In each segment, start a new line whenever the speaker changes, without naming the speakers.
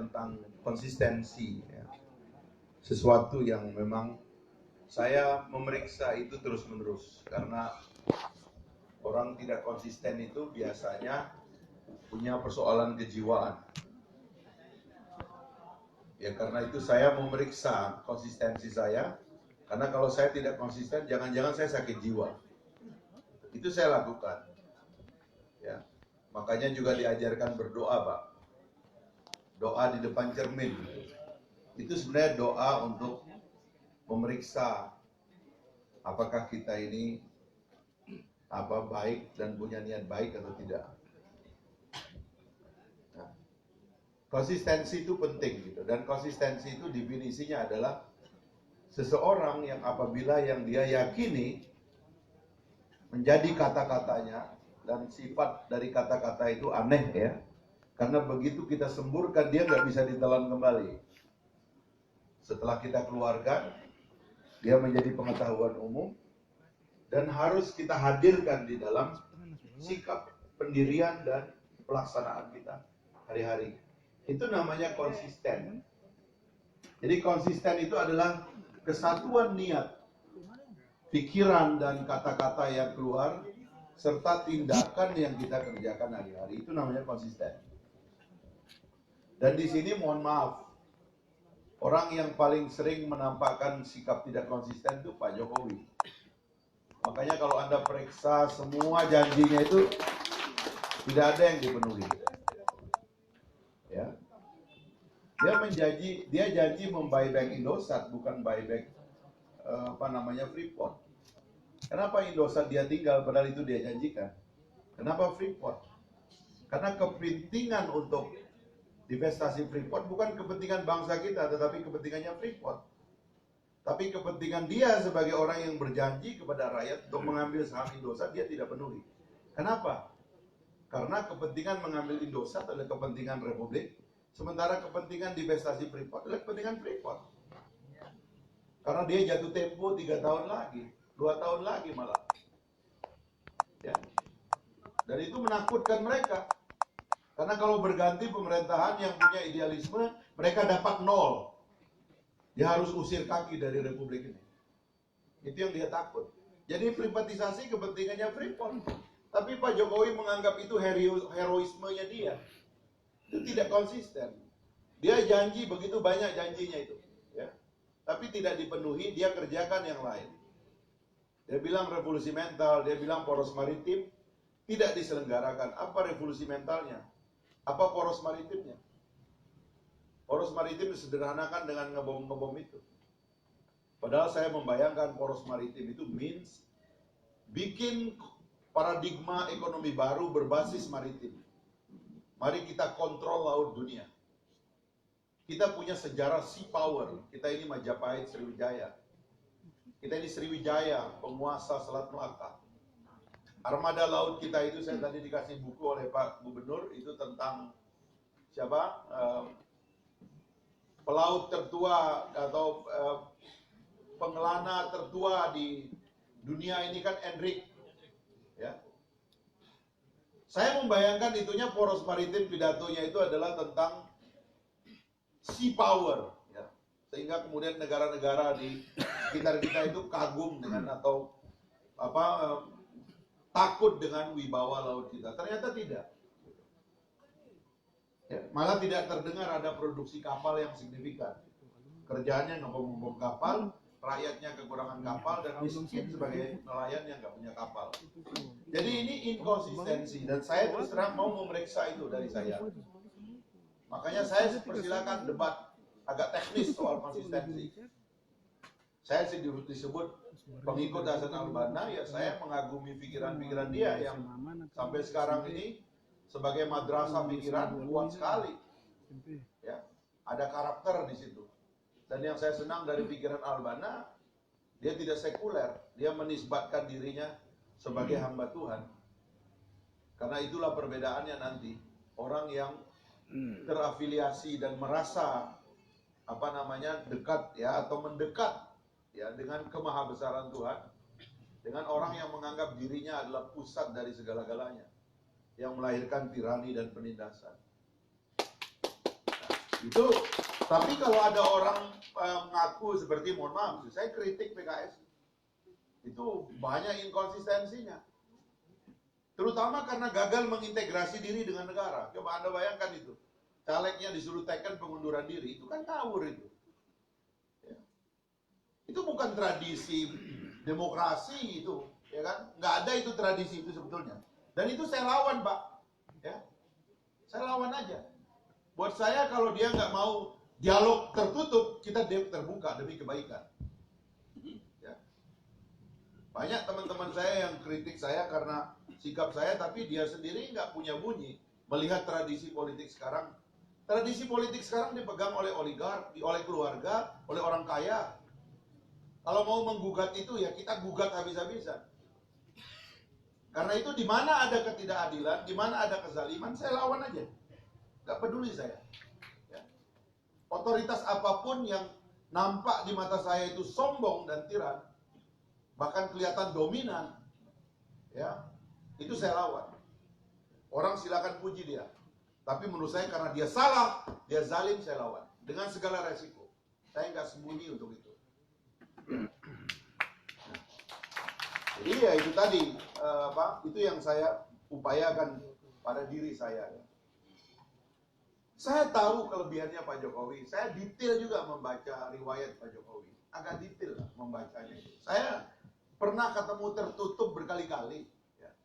tentang konsistensi, ya. Sesuatu yang memang saya memeriksa itu terus-menerus, karena orang tidak konsisten itu biasanya punya persoalan kejiwaan. Ya, karena itu saya memeriksa konsistensi saya, karena kalau saya tidak konsisten, jangan-jangan saya sakit jiwa. Itu saya lakukan. Ya, makanya juga diajarkan berdoa, Pak. Doa di depan cermin. Itu sebenarnya doa untuk memeriksa apakah kita ini baik dan punya niat baik atau tidak. Nah, konsistensi itu penting gitu, dan konsistensi itu definisinya adalah seseorang yang apabila yang dia yakini menjadi kata-katanya dan sifat dari kata-kata itu aneh, ya, karena begitu kita semburkan dia nggak bisa ditelan kembali. Setelah kita keluarkan, dia menjadi pengetahuan umum dan harus kita hadirkan di dalam sikap pendirian dan pelaksanaan kita hari-hari. Itu namanya konsisten. Jadi konsisten itu adalah kesatuan niat, pikiran dan kata-kata yang keluar, serta tindakan yang kita kerjakan hari-hari. Itu namanya konsisten. Dan di sini mohon maaf, orang yang paling sering menampakkan sikap tidak konsisten itu Pak Jokowi. Makanya kalau Anda periksa semua janjinya itu tidak ada yang dipenuhi. Ya. Dia janji membuyback Indosat, bukan buyback Freeport. Kenapa Indosat dia tinggal padahal itu dia janjikan? Kenapa Freeport? Karena kepentingan untuk divestasi Freeport bukan kepentingan bangsa kita, tetapi kepentingannya Freeport. Tapi kepentingan dia sebagai orang yang berjanji kepada rakyat untuk mengambil saham Indosat, dia tidak penuhi. Kenapa? Karena kepentingan mengambil Indosat adalah kepentingan Republik, sementara kepentingan divestasi Freeport adalah kepentingan Freeport. Karena dia jatuh tempo 3 tahun lagi, 2 tahun lagi malah. Ya. Dan itu menakutkan mereka. Karena kalau berganti pemerintahan yang punya idealisme, mereka dapat 0. Dia harus usir kaki dari Republik ini. Itu yang dia takut. Jadi privatisasi kepentingannya Freeport. Tapi Pak Jokowi menganggap itu heroismenya dia. Itu tidak konsisten. Dia janji begitu banyak janjinya itu. Ya. Tapi tidak dipenuhi, dia kerjakan yang lain. Dia bilang revolusi mental, dia bilang poros maritim, tidak diselenggarakan. Apa revolusi mentalnya? Apa poros maritimnya? Poros maritim disederhanakan dengan ngebom-ngebom itu. Padahal saya membayangkan poros maritim itu means bikin paradigma ekonomi baru berbasis maritim. Mari kita kontrol laut dunia. Kita punya sejarah sea power. Kita ini Majapahit, Sriwijaya. Kita ini Sriwijaya, penguasa Selat Melaka. Armada laut kita itu, saya tadi dikasih buku oleh Pak Gubernur, itu tentang siapa? Pelaut tertua atau pengelana tertua di dunia ini kan Hendrik. Ya. Saya membayangkan itunya poros maritim, pidatonya itu adalah tentang sea power, ya. Sehingga kemudian negara-negara di sekitar kita itu kagum dengan atau takut dengan wibawa laut kita. Ternyata tidak. Ya, malah tidak terdengar ada produksi kapal yang signifikan. Kerjaannya ngebom-ngebom kapal, rakyatnya kekurangan kapal, dan miskin sebagai nelayan yang nggak punya kapal. Jadi ini inkonsistensi, dan saya terus terang mau memeriksa itu dari saya. Makanya saya persilakan debat agak teknis soal konsistensi. Saya disebut pengikut Hasan Al-Banna, ya saya mengagumi pikiran-pikiran dia yang sampai sekarang ini sebagai madrasah pikiran kuat sekali. Ya, ada karakter di situ. Dan yang saya senang dari pikiran Al-Banna, dia tidak sekuler, dia menisbatkan dirinya sebagai hamba Tuhan. Karena itulah perbedaannya nanti. Orang yang terafiliasi dan merasa dekat, ya, atau mendekat, ya, dengan kemahabesaran Tuhan, dengan orang yang menganggap dirinya adalah pusat dari segala-galanya, yang melahirkan tirani dan penindasan. Itu, tapi kalau ada orang mengaku seperti, mohon maaf, saya kritik PKS, itu banyak inkonsistensinya. Terutama karena gagal mengintegrasi diri dengan negara. Coba Anda bayangkan itu. Calegnya disuruh teken pengunduran diri, itu kan ngawur itu. Ya. Itu bukan tradisi demokrasi itu, ya kan? Nggak ada itu tradisi itu sebetulnya. Dan itu saya lawan, Pak. Ya. Saya lawan aja. Buat saya kalau dia nggak mau dialog tertutup, kita terbuka demi kebaikan. Ya. Banyak teman-teman saya yang kritik saya karena sikap saya, tapi dia sendiri nggak punya bunyi melihat tradisi politik sekarang. Tradisi politik sekarang dipegang oleh oligark, oleh keluarga, oleh orang kaya. Kalau mau menggugat itu ya kita gugat habis-habisan. Karena itu di mana ada ketidakadilan, di mana ada kezaliman, saya lawan aja. Gak peduli saya. Ya. Otoritas apapun yang nampak di mata saya itu sombong dan tiran, bahkan kelihatan dominan, ya, itu saya lawan. Orang silakan puji dia, tapi menurut saya karena dia salah, dia zalim, saya lawan dengan segala resiko. Saya nggak sembunyi untuk itu. Jadi ya itu tadi, itu yang saya upayakan pada diri saya. Saya tahu kelebihannya Pak Jokowi. Saya detail juga membaca riwayat Pak Jokowi. Agak detail lah membacanya. Saya pernah ketemu tertutup berkali-kali. Ya.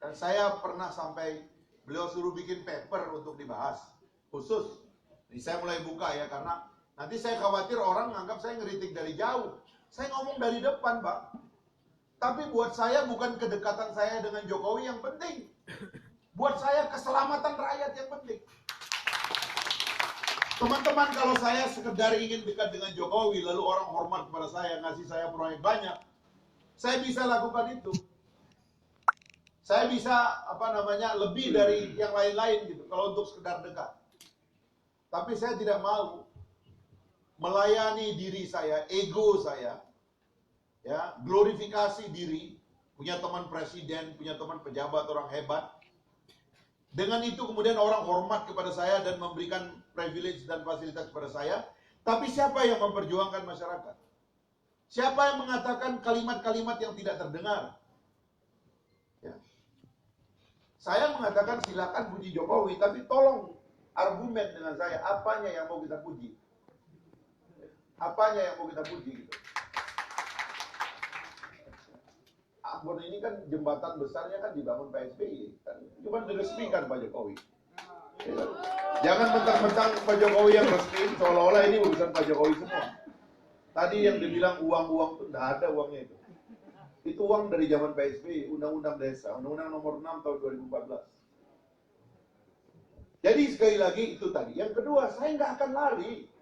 Dan saya pernah sampai beliau suruh bikin paper untuk dibahas. Khusus. Ini saya mulai buka ya, karena nanti saya khawatir orang menganggap saya ngeritik dari jauh. Saya ngomong dari depan, Pak. Tapi buat saya bukan kedekatan saya dengan Jokowi yang penting. Buat saya keselamatan rakyat yang penting. Teman-teman, kalau saya sekedar ingin dekat dengan Jokowi, lalu orang hormat kepada saya, ngasih saya proyek banyak, saya bisa lakukan itu. Saya bisa, lebih dari yang lain-lain gitu, kalau untuk sekedar dekat. Tapi saya tidak mau melayani diri saya, ego saya, ya, glorifikasi diri, punya teman presiden, punya teman pejabat, orang hebat. Dengan itu kemudian orang hormat kepada saya dan memberikan privilege dan fasilitas kepada saya. Tapi siapa yang memperjuangkan masyarakat? Siapa yang mengatakan kalimat-kalimat yang tidak terdengar? Ya. Saya mengatakan silakan puji Jokowi, tapi tolong argumen dengan saya. Apanya yang mau kita puji? Apanya yang mau kita puji gitu? Ambon ini kan jembatan besarnya kan dibangun Pak SBY, kan cuma diresmikan Pak Jokowi. Ya. Jangan mentang-mentang Pak Jokowi yang resmi, seolah-olah ini urusan Pak Jokowi semua. Tadi yang dibilang uang-uang itu tidak ada uangnya itu. Itu uang dari zaman Pak SBY, Undang-Undang Desa, Undang-Undang Nomor 6 tahun 2014. Jadi sekali lagi itu tadi. Yang kedua, saya nggak akan lari.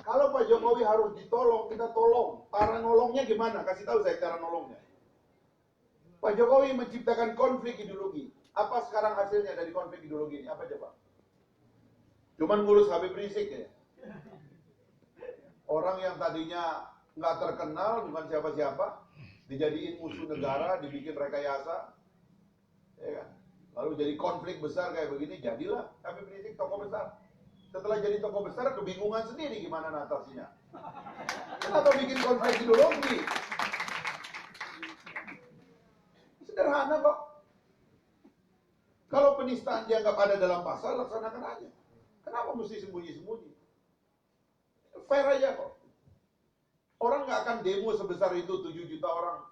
Kalau Pak Jokowi harus ditolong, kita tolong. Cara nolongnya gimana? Kasih tahu saya cara nolongnya. Pak Jokowi menciptakan konflik ideologi. Apa sekarang hasilnya dari konflik ideologi ini? Apa coba? Cuman ngurus Habib Rizik ya. Orang yang tadinya nggak terkenal, bukan siapa-siapa, dijadiin musuh negara, dibikin rekayasa, ya kan? Lalu jadi konflik besar kayak begini, jadilah Habib Rizik tokoh besar. Setelah jadi tokoh besar, kebingungan sendiri gimana natasinya. Kenapa bikin konflik ideologi? Sederhana kok. Kalau penistaan dianggap ada dalam pasal, laksanakan aja. Kenapa mesti sembunyi-sembunyi? Fair aja kok. Orang nggak akan demo sebesar itu 7 juta orang.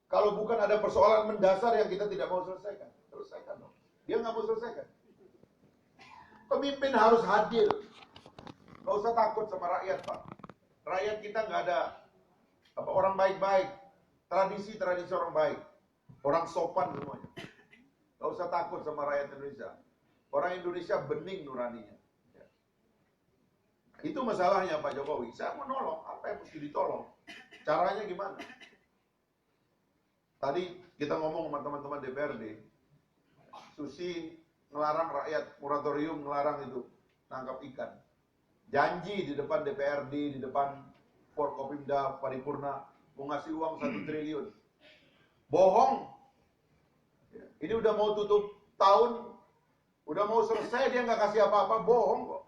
Kalau bukan ada persoalan mendasar yang kita tidak mau selesaikan. Selesaikan dong. Dia nggak mau selesaikan. Pemimpin harus hadir. Nggak usah takut sama rakyat, Pak. Rakyat kita nggak ada orang baik-baik. Tradisi orang baik. Orang sopan semuanya. Gak usah takut sama rakyat Indonesia. Orang Indonesia bening nuraninya. Ya. Itu masalahnya Pak Jokowi. Saya mau nolong, apa yang mesti ditolong? Caranya gimana? Tadi kita ngomong sama teman-teman DPRD. Susi ngelarang rakyat, moratorium ngelarang itu nangkap ikan. Janji di depan DPRD, di depan Forkopimda Paripurna mau ngasih uang 1 triliun. Bohong. Ini udah mau tutup tahun, udah mau selesai dia nggak kasih apa-apa, bohong kok.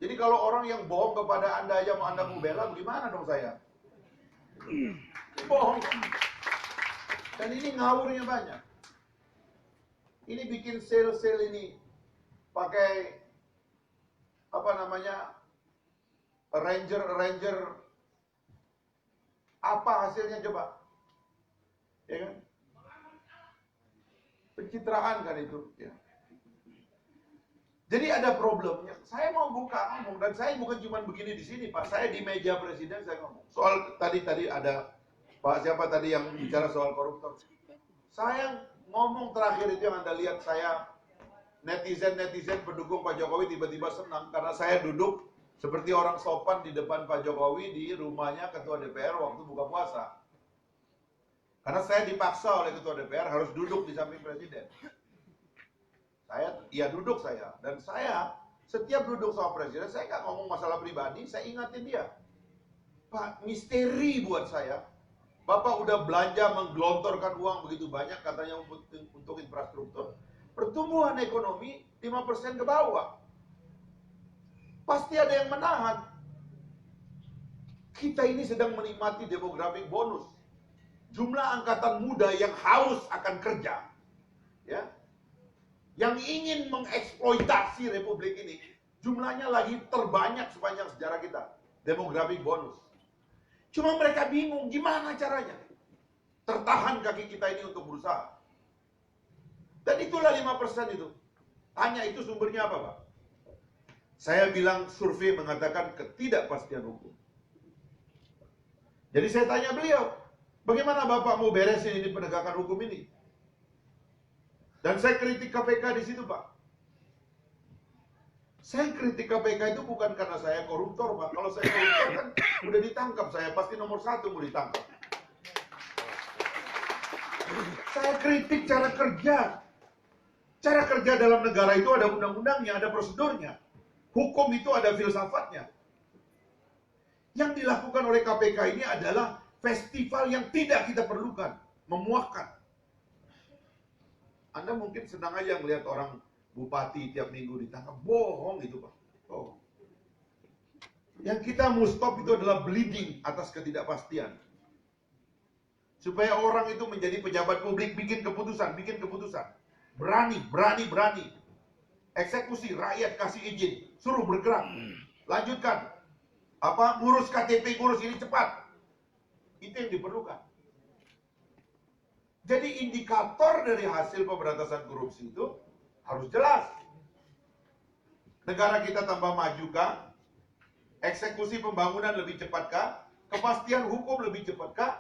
Jadi kalau orang yang bohong kepada Anda aja mau Anda mau bela, bagaimana dong saya? Bohong. Dan ini ngawurnya banyak. Ini bikin sel-sel ini pakai apa namanya, Ranger. Apa hasilnya coba? Ya kan? Pencitraan kan itu. Ya. Jadi ada problemnya. Saya mau ngomong, dan saya bukan cuma begini di sini, Pak. Saya di meja presiden saya ngomong. Soal tadi ada Pak siapa tadi yang bicara soal koruptor. Saya ngomong terakhir itu yang Anda lihat, saya netizen pendukung Pak Jokowi tiba-tiba senang karena saya duduk seperti orang sopan di depan Pak Jokowi di rumahnya Ketua DPR waktu buka puasa. Karena saya dipaksa oleh Ketua DPR harus duduk di samping presiden. Duduk saya. Dan saya setiap duduk sama presiden, saya nggak ngomong masalah pribadi, saya ingatin dia. Pak, misteri buat saya. Bapak udah belanja menggelontorkan uang begitu banyak katanya untuk infrastruktur. Pertumbuhan ekonomi 5% ke bawah. Pasti ada yang menahan. Kita ini sedang menikmati demographic bonus. Jumlah angkatan muda yang haus akan kerja. Ya. Yang ingin mengeksploitasi republik ini, jumlahnya lagi terbanyak sepanjang sejarah kita. Demographic bonus. Cuma mereka bingung gimana caranya tertahan kaki kita ini untuk berusaha. Dan itulah 5% itu. Tanya itu sumbernya apa, Pak? Saya bilang survei mengatakan ketidakpastian hukum. Jadi saya tanya beliau, bagaimana Bapak mau beresin ini penegakan hukum ini? Dan saya kritik KPK di situ, Pak. Saya kritik KPK itu bukan karena saya koruptor, Pak. Kalau saya koruptor kan udah ditangkap, saya pasti nomor 1 mau ditangkap. Saya kritik cara kerja. Cara kerja dalam negara itu ada undang-undangnya, ada prosedurnya. Hukum itu ada filsafatnya. Yang dilakukan oleh KPK ini adalah festival yang tidak kita perlukan, memuakkan. Anda mungkin senang aja melihat orang bupati tiap minggu ditangkap. Bohong itu, Pak. Bohong. Yang kita mau stop itu adalah bleeding atas ketidakpastian. Supaya orang itu menjadi pejabat publik, bikin keputusan. Berani. Eksekusi, rakyat kasih izin. Suruh bergerak. Lanjutkan. Ngurus KTP, ngurus ini cepat. Itu yang diperlukan. Jadi indikator dari hasil pemberantasan korupsi itu harus jelas. Negara kita tambah maju kah? Eksekusi pembangunan lebih cepat kah? Kepastian hukum lebih cepat kah?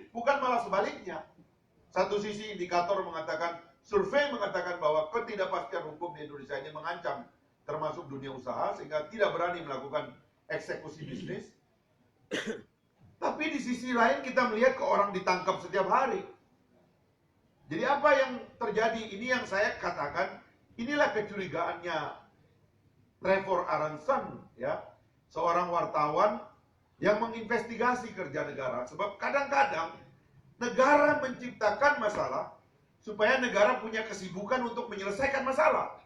Bukan malah sebaliknya. Satu sisi indikator mengatakan, survei mengatakan bahwa ketidakpastian hukum di Indonesia ini mengancam termasuk dunia usaha sehingga tidak berani melakukan eksekusi bisnis. Tapi di sisi lain kita melihat ke orang ditangkap setiap hari. Jadi apa yang terjadi? Ini yang saya katakan, inilah kecurigaannya Trevor Aronson, ya, seorang wartawan yang menginvestigasi kerja negara. Sebab kadang-kadang negara menciptakan masalah supaya negara punya kesibukan untuk menyelesaikan masalah.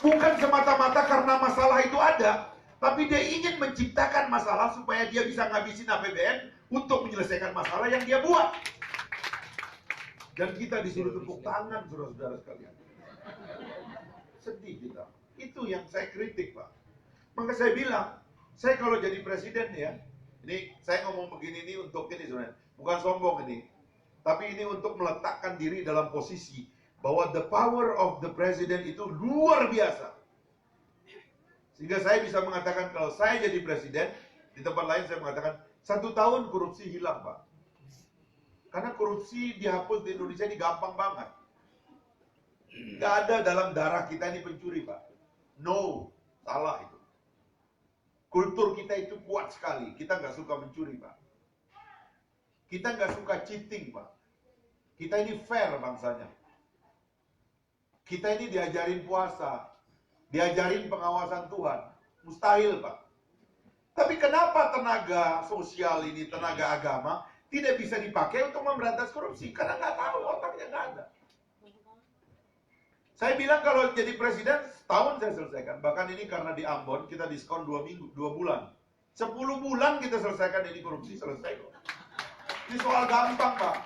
Bukan semata-mata karena masalah itu ada, tapi dia ingin menciptakan masalah supaya dia bisa ngabisin APBN untuk menyelesaikan masalah yang dia buat. Dan kita disuruh tepuk tangan, saudara-saudara sekalian. Sedih kita. Itu yang saya kritik, Pak. Maka saya bilang, saya kalau jadi presiden ya, ini saya ngomong begini ini untuk ini sebenarnya, bukan sombong ini, tapi ini untuk meletakkan diri dalam posisi bahwa the power of the president itu luar biasa. Sehingga saya bisa mengatakan kalau saya jadi presiden, di tempat lain saya mengatakan 1 tahun korupsi hilang, Pak. Karena korupsi dihapus di Indonesia ini gampang banget. Gak ada dalam darah kita ini pencuri, Pak. No, salah itu. Kultur kita itu kuat sekali. Kita nggak suka mencuri, Pak. Kita nggak suka cheating, Pak. Kita ini fair bangsanya. Kita ini diajarin puasa, diajarin pengawasan Tuhan. Mustahil, Pak. Tapi kenapa tenaga sosial ini, tenaga agama, tidak bisa dipakai untuk memberantas korupsi? Karena nggak tahu, otaknya nggak ada. Saya bilang kalau jadi presiden setahun saya selesaikan. Bahkan ini karena di Ambon kita diskon 2 bulan. 10 bulan kita selesaikan ini korupsi, selesai kok. Ini soal gampang, Pak.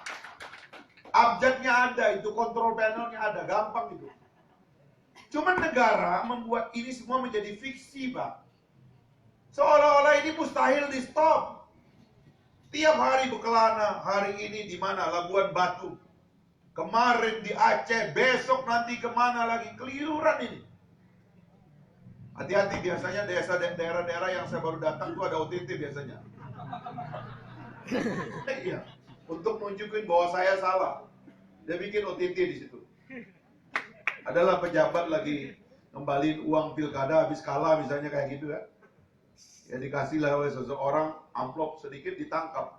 Abjadnya ada, itu kontrol panelnya ada, gampang itu. Cuman negara membuat ini semua menjadi fiksi, Pak. Seolah-olah ini mustahil di stop. Tiap hari berkelana, hari ini di mana? Labuan Batu. Kemarin di Aceh, besok nanti kemana lagi? Keliruran ini. Hati-hati, biasanya daerah-daerah yang saya baru datang tuh ada OTT biasanya. Iya, untuk nunjukin bahwa saya salah. Dia bikin OTT di situ. Adalah pejabat lagi ngembaliin uang pilkada habis kalah misalnya kayak gitu ya. Ya dikasih lah oleh seseorang amplop sedikit ditangkap.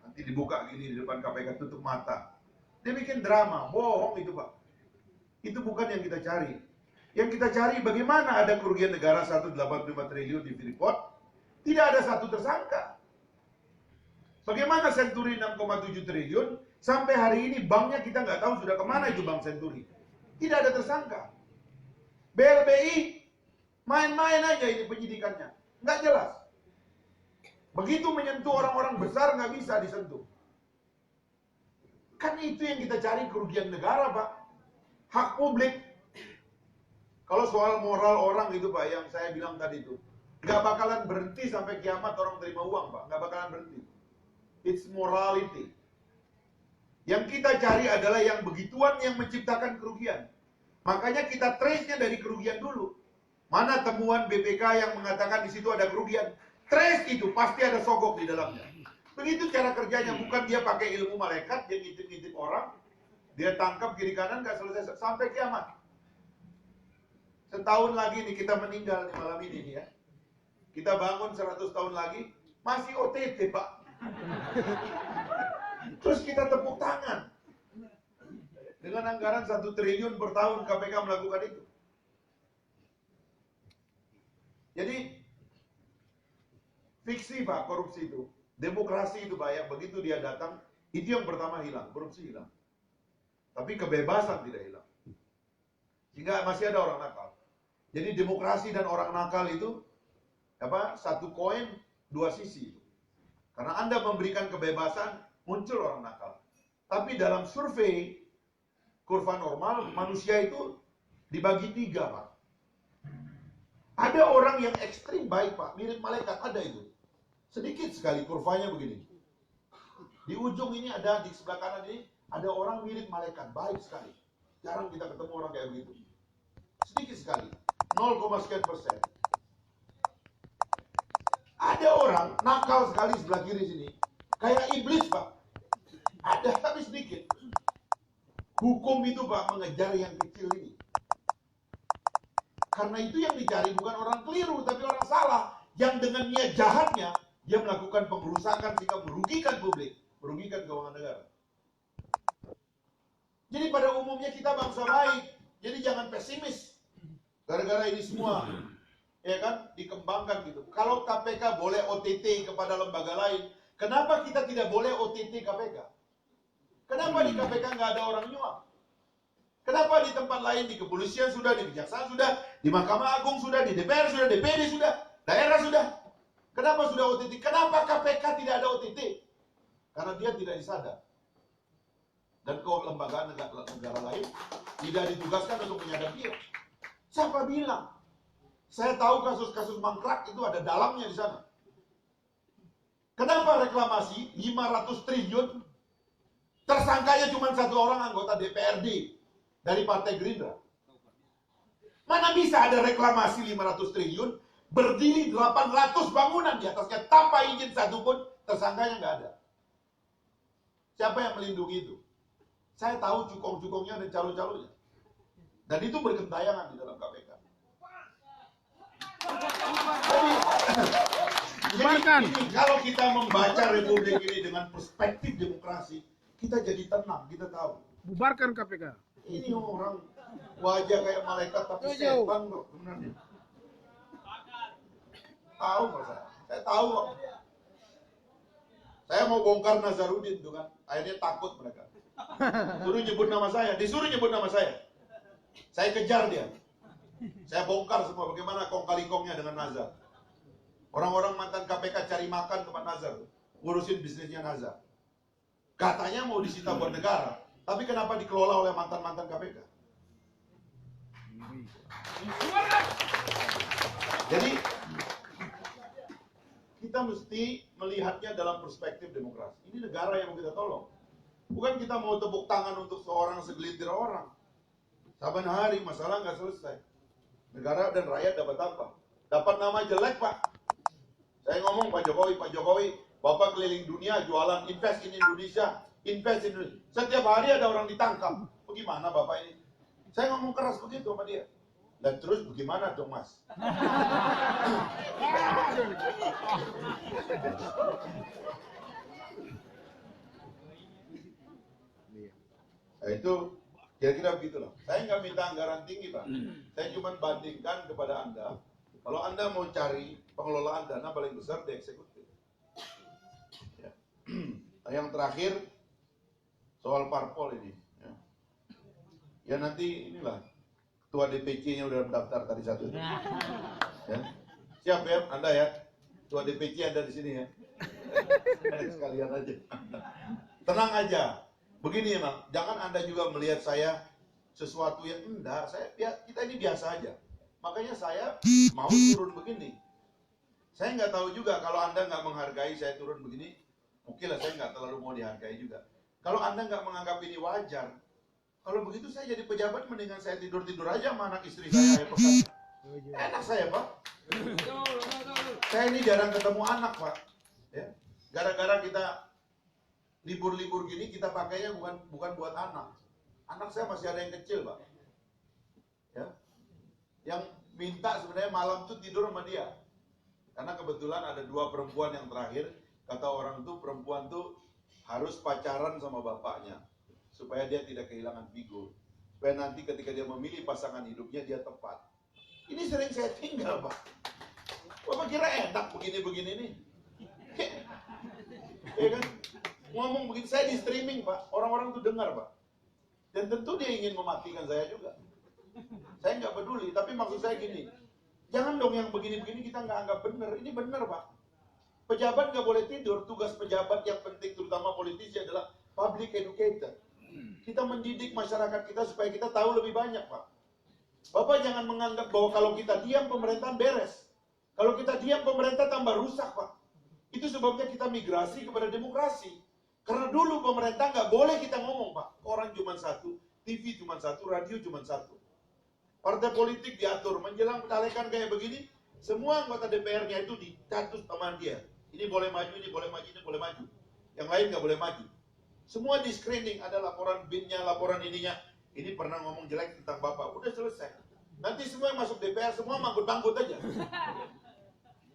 Nanti dibuka gini di depan KPK tutup mata. Dia bikin drama, bohong itu Pak. Itu bukan yang kita cari. Yang kita cari bagaimana ada kerugian negara 185 triliun di Freeport, tidak ada satu tersangka. Bagaimana Senturi 6,7 triliun, sampai hari ini banknya kita nggak tahu sudah kemana itu Bank Senturi. Tidak ada tersangka. BLBI, main-main aja ini penyidikannya. Nggak jelas. Begitu menyentuh orang-orang besar nggak bisa disentuh. Kan itu yang kita cari, kerugian negara, Pak. Hak publik. Kalau soal moral orang itu, Pak, yang saya bilang tadi itu, nggak bakalan berhenti sampai kiamat orang terima uang, Pak. Nggak bakalan berhenti. It's morality. Yang kita cari adalah yang begituan yang menciptakan kerugian. Makanya kita trace-nya dari kerugian dulu. Mana temuan BPK yang mengatakan di situ ada kerugian? Trace itu, pasti ada sogok di dalamnya. Begitu cara kerjanya, bukan dia pakai ilmu malaikat, dia ngintip-ngintip orang, dia tangkap kiri kanan, nggak selesai sampai kiamat. Setahun lagi nih kita meninggal nih malam ini nih ya. Kita bangun 100 tahun lagi, masih OTT Pak. Terus kita tepuk tangan. Dengan anggaran 1 triliun per tahun KPK melakukan itu. Jadi, fiksi Pak korupsi itu. Demokrasi itu Pak ya, begitu dia datang, itu yang pertama hilang, korupsi hilang. Tapi kebebasan tidak hilang. Sehingga masih ada orang nakal. Jadi demokrasi dan orang nakal itu satu koin dua sisi. Karena Anda memberikan kebebasan, muncul orang nakal. Tapi dalam survei kurva normal, manusia itu dibagi 3 Pak. Ada orang yang ekstrim baik Pak, mirip malaikat, ada itu. Sedikit sekali kurvanya begini. Di ujung ini ada, di sebelah kanan ini, ada orang mirip malaikat, baik sekali. Jarang kita ketemu orang kayak begitu. Sedikit sekali, 0,sekian%. Ada orang nakal sekali sebelah kiri sini, kayak iblis Pak. Ada tapi sedikit. Hukum itu Pak mengejar yang kecil ini. Karena itu yang dicari bukan orang keliru, tapi orang salah. Yang dengan niat jahatnya, dia melakukan pengerusakan sehingga merugikan publik, merugikan keuangan negara. Jadi pada umumnya kita bangsa baik, jadi jangan pesimis. Gara-gara ini semua, ya kan, dikembangkan gitu. Kalau KPK boleh OTT kepada lembaga lain, kenapa kita tidak boleh OTT KPK? Kenapa di KPK nggak ada orang nyuap? Kenapa di tempat lain, di kepolisian sudah, di kejaksaan sudah, di Mahkamah Agung sudah, di DPR sudah, DPD sudah, daerah sudah? Kenapa sudah OTT? Kenapa KPK tidak ada OTT? Karena dia tidak disadap. Dan kelembagaan negara lain tidak ditugaskan untuk menyadap dia. Siapa bilang? Saya tahu kasus-kasus mangkrak itu ada dalangnya di sana. Kenapa reklamasi 500 triliun? Tersangkanya cuma 1 orang anggota DPRD dari Partai Gerindra. Mana bisa ada reklamasi 500 triliun, berdiri 800 bangunan di atasnya tanpa izin satupun, tersangkanya nggak ada. Siapa yang melindungi itu? Saya tahu cukong-cukongnya dan calo-calonya. Dan itu bergentayangan di dalam KPK. Jadi kalau kita membaca republik ini dengan perspektif demokrasi, kita jadi tenang, kita tahu.
Bubarkan KPK.
Ini orang wajah kayak malaikat tapi setan kok sebenarnya. Tahu kok saya tahu kok. Saya mau bongkar Nazarudin tuh kan, akhirnya takut mereka. Suruh nyebut nama saya, disuruh nyebut nama saya. Saya kejar dia. Saya bongkar semua bagaimana kong kali kongnya dengan Nazar. Orang-orang mantan KPK cari makan tempat Nazar, ngurusin bisnisnya Nazar. Katanya mau disita buat negara, tapi kenapa dikelola oleh mantan-mantan KPK? Jadi kita mesti melihatnya dalam perspektif demokrasi. Ini negara yang mau kita tolong. Bukan kita mau tepuk tangan untuk seorang segelintir orang. Saban hari masalah nggak selesai. Negara dan rakyat dapat apa? Dapat nama jelek, Pak. Saya ngomong Pak Jokowi, Bapak keliling dunia jualan invest in Indonesia, invest in Indonesia. Setiap hari ada orang ditangkap. Bagaimana Bapak ini? Saya ngomong keras begitu sama dia. Dan terus bagaimana dong Mas? Nah, itu kira-kira begitulah. Saya nggak minta anggaran tinggi, Pak. Saya cuma bandingkan kepada Anda. Kalau Anda mau cari pengelolaan dana paling besar di eksekutif. Ya. Nah, yang terakhir soal parpol ini. Ya nanti inilah ketua DPC-nya udah mendaftar tadi satu. Ya. Siap ya Anda ya. Ketua DPC ada di sini ya. Sekalian aja. Tenang aja. Begini ya, Bang. Jangan Anda juga melihat saya sesuatu yang enggak. Kita ini biasa aja. Makanya saya mau turun begini. Saya nggak tahu juga kalau Anda nggak menghargai saya turun begini, mungkin lah saya nggak terlalu mau dihargai juga. Kalau Anda nggak menganggap ini wajar, kalau begitu saya jadi pejabat mendingan saya tidur-tidur aja sama anak istri saya. Enak saya, Pak. Saya ini jarang ketemu anak, Pak. Ya. Gara-gara kita libur-libur gini kita pakainya bukan buat anak. Anak saya masih ada yang kecil, Pak. Ya. Yang minta sebenarnya malam itu tidur sama dia. Karena kebetulan ada 2 perempuan yang terakhir, kata orang tuh perempuan tuh harus pacaran sama bapaknya supaya dia tidak kehilangan figur. Supaya nanti ketika dia memilih pasangan hidupnya dia tepat. Ini sering saya tinggal, Pak. Bapak kira enak begini-begini nih? Ya kan? Ngomong begini, saya di streaming, Pak. Orang-orang tuh dengar, Pak. Dan tentu dia ingin mematikan saya juga. Saya nggak peduli, tapi maksud saya gini, jangan dong yang begini-begini kita nggak anggap benar. Ini benar, Pak. Pejabat nggak boleh tidur. Tugas pejabat yang penting, terutama politisi, adalah public educator. Kita mendidik masyarakat kita supaya kita tahu lebih banyak, Pak. Bapak jangan menganggap bahwa kalau kita diam pemerintahan beres. Kalau kita diam pemerintah tambah rusak, Pak. Itu sebabnya kita migrasi kepada demokrasi. Karena dulu pemerintah nggak boleh kita ngomong, Pak. Orang cuma satu, TV cuma satu, radio cuma satu. Partai politik diatur, menjelang pencalekan kayak begini, semua anggota DPR-nya itu dicatus sama dia. Ini boleh maju, ini boleh maju, ini boleh maju. Yang lain nggak boleh maju. Semua di screening, ada laporan BIN-nya, laporan ininya. Ini pernah ngomong jelek tentang Bapak, udah selesai. Nanti semua yang masuk DPR, semua manggut-manggut aja.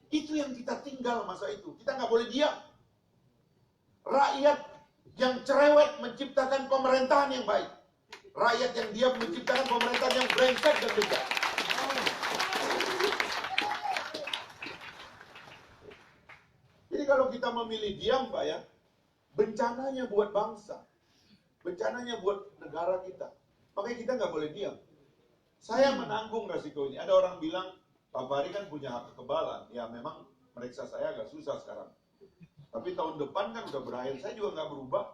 Itu yang kita tinggal masa itu. Kita nggak boleh diam. Rakyat yang cerewet menciptakan pemerintahan yang baik. Rakyat yang diam menciptakan pemerintahan yang brengsek dan bejat. Jadi kalau kita memilih diam, Pak ya, bencananya buat bangsa. Bencananya buat negara kita. Makanya kita nggak boleh diam. Saya menanggung resiko ini. Ada orang bilang, Pak Fahri kan punya hak kekebalan. Ya memang meriksa saya agak susah sekarang. Tapi tahun depan kan udah berakhir. Saya juga nggak berubah.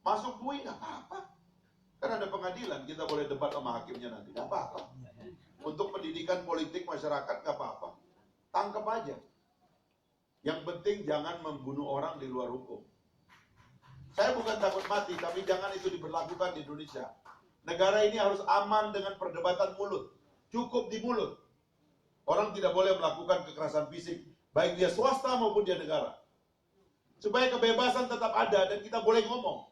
Masuk bui nggak apa-apa. Kan ada pengadilan, kita boleh debat sama hakimnya nanti. Nggak apa-apa. Untuk pendidikan politik masyarakat nggak apa-apa. Tangkap aja. Yang penting jangan membunuh orang di luar hukum. Saya bukan takut mati, tapi jangan itu diberlakukan di Indonesia. Negara ini harus aman dengan perdebatan mulut. Cukup di mulut. Orang tidak boleh melakukan kekerasan fisik, baik dia swasta maupun dia negara. Supaya kebebasan tetap ada dan kita boleh ngomong.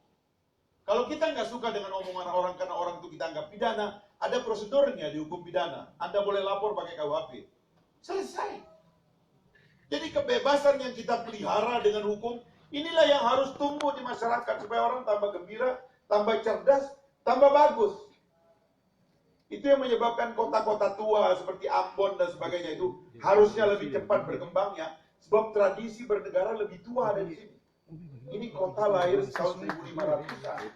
Kalau kita nggak suka dengan omongan orang karena orang itu kita anggap pidana, ada prosedurnya di hukum pidana. Anda boleh lapor pakai KUHP. Selesai. Jadi kebebasan yang kita pelihara dengan hukum, inilah yang harus tumbuh di masyarakat supaya orang tambah gembira, tambah cerdas, tambah bagus. Itu yang menyebabkan kota-kota tua seperti Ambon dan sebagainya itu harusnya lebih cepat berkembangnya, sebab tradisi bernegara lebih tua dari sini. Ini kota lahir tahun 1500-an.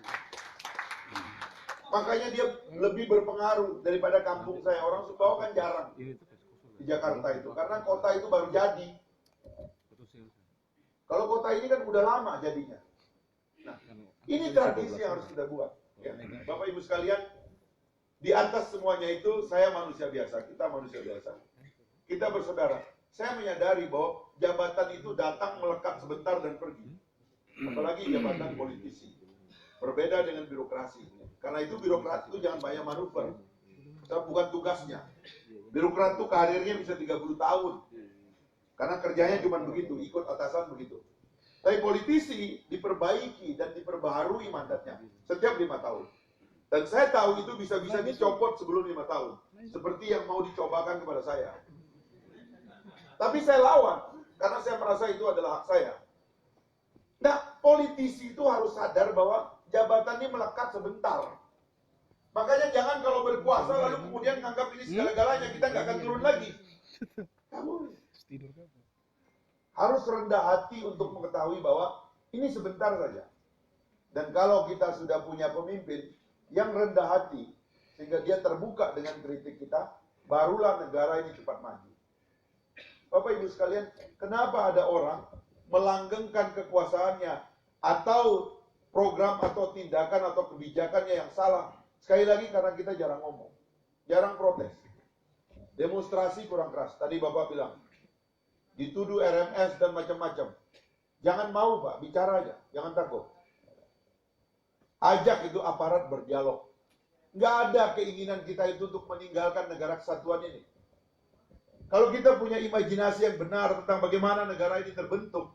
Makanya dia lebih berpengaruh daripada kampung saya. Orang Sumbawa kan jarang di Jakarta itu, karena kota itu baru jadi. Kalau kota ini kan udah lama jadinya. Nah, ini tradisi yang harus kita buat. Ya. Bapak Ibu sekalian, di atas semuanya itu saya manusia biasa, kita manusia biasa. Kita bersaudara. Saya menyadari bahwa jabatan itu datang melekat sebentar dan pergi. Apalagi jabatan politisi. Berbeda dengan birokrasi. Karena itu birokrat itu jangan banyak manuver. Itu bukan tugasnya. Birokrat itu karirnya bisa 30 tahun. Karena kerjanya cuma begitu, ikut atasan begitu. Tapi politisi diperbaiki dan diperbaharui mandatnya setiap 5 tahun. Dan saya tahu itu bisa-bisa dicopot sebelum 5 tahun. Seperti yang mau dicobakan kepada saya. Tapi saya lawan, karena saya merasa itu adalah hak saya. Nah, politisi itu harus sadar bahwa jabatan ini melekat sebentar. Makanya jangan kalau berkuasa lalu kemudian menganggap ini segala-galanya, kita nggak akan turun lagi. Kamu harus rendah hati untuk mengetahui bahwa ini sebentar saja. Dan kalau kita sudah punya pemimpin yang rendah hati, sehingga dia terbuka dengan kritik kita, barulah negara ini cepat maju. Bapak Ibu sekalian, kenapa ada orang melanggengkan kekuasaannya atau program atau tindakan atau kebijakannya yang salah? Sekali lagi karena kita jarang ngomong, jarang protes. Demonstrasi kurang keras. Tadi Bapak bilang, dituduh RMS dan macam-macam. Jangan mau Pak, bicara aja, jangan takut. Ajak itu aparat berdialog. Nggak ada keinginan kita itu untuk meninggalkan negara kesatuan ini. Kalau kita punya imajinasi yang benar tentang bagaimana negara ini terbentuk,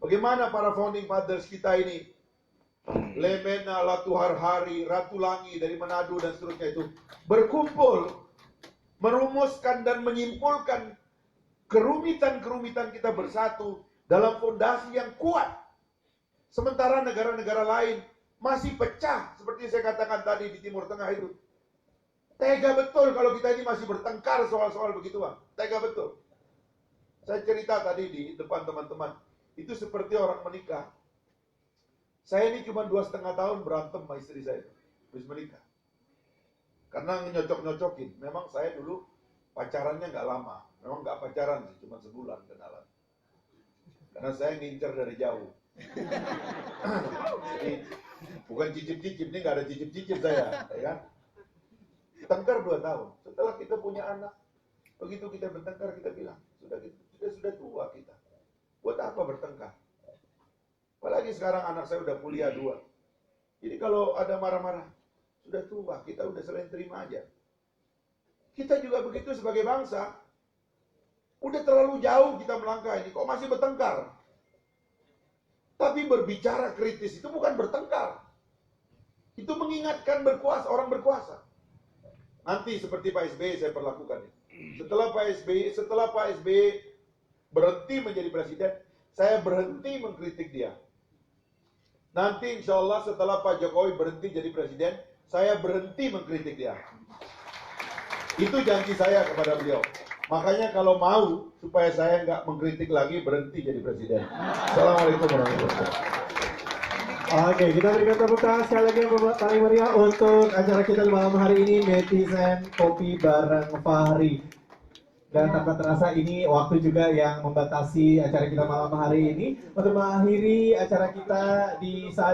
bagaimana para founding fathers kita ini, Lemena, Latuharhari, Ratu Langi dari Manado dan seterusnya itu, berkumpul, merumuskan dan menyimpulkan kerumitan-kerumitan kita bersatu dalam fondasi yang kuat. Sementara negara-negara lain masih pecah, seperti saya katakan tadi di Timur Tengah itu. Tega betul kalau kita ini masih bertengkar soal-soal begituan. Tega betul. Saya cerita tadi di depan teman-teman. Itu seperti orang menikah. Saya ini cuma 2,5 tahun berantem sama istri saya. Habis menikah. Karena nyocok-nyocokin. Memang saya dulu pacarannya nggak lama. Memang nggak pacaran sih, cuma sebulan kenalan. Karena saya ngincer dari jauh. Jadi bukan cicip-cicip, ini nggak ada cicip-cicip saya, ya kan? Tengkar 2 tahun. Setelah kita punya anak, begitu kita bertengkar kita bilang, sudah tua kita. Buat apa bertengkar? Apalagi sekarang anak saya udah kuliah 2. Jadi kalau ada marah-marah, sudah tua, kita udah selain terima aja. Kita juga begitu sebagai bangsa. Udah terlalu jauh kita melangkah ini, kok masih bertengkar? Tapi berbicara kritis itu bukan bertengkar. Itu mengingatkan orang berkuasa. Nanti seperti Pak SBY saya perlakukan. Setelah Pak SBY berhenti menjadi presiden, saya berhenti mengkritik dia. Nanti insya Allah setelah Pak Jokowi berhenti jadi presiden, saya berhenti mengkritik dia. Itu janji saya kepada beliau. Makanya kalau mau supaya saya nggak mengkritik lagi, berhenti jadi presiden. Assalamualaikum warahmatullahi wabarakatuh.
Oke, kita berikan tepuk tangan sekali lagi yang paling meriah untuk acara kita malam hari ini, Netizen Kopi bareng Fahri. Dan tanpa terasa ini waktu juga yang membatasi acara kita malam hari ini. Untuk mengakhiri acara kita di saat